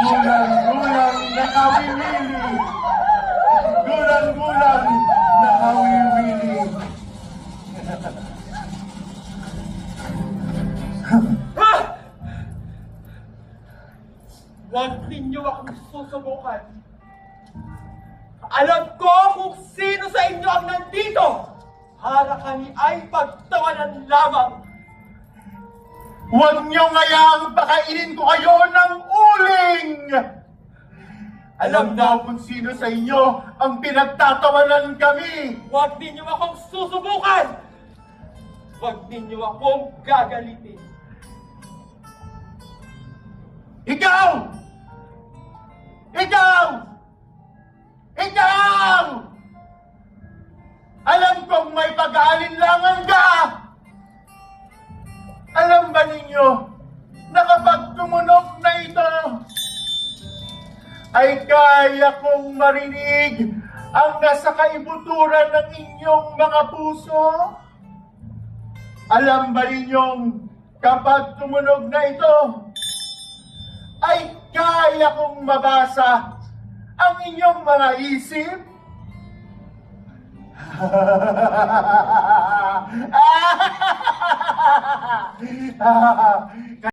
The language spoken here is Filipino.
Gulang-gulang nakawiwili. Gulang-gulang nakawiwili. Ha! Huwag ninyo akong susubukan. Alam ko kung sino sa inyo ang nandito. Para kami ay pagtawanan lamang. Huwag niyong ngayaang pakainin ko kayo ng uling! Alam na kung sino sa inyo ang pinagtatawanan kami! Huwag ninyo akong susubukan. Huwag ninyo akong gagalitin. Ikaw! Ikaw! Ikaw! Alam kong may pag-aalinlangan ka! Alam ba ninyo na kapag tumunog na ito, ay kaya kong marinig ang nasa kaibuturan ng inyong mga puso? Alam ba ninyong kapag tumunog na ito, ay kaya kong mabasa ang inyong mga isip?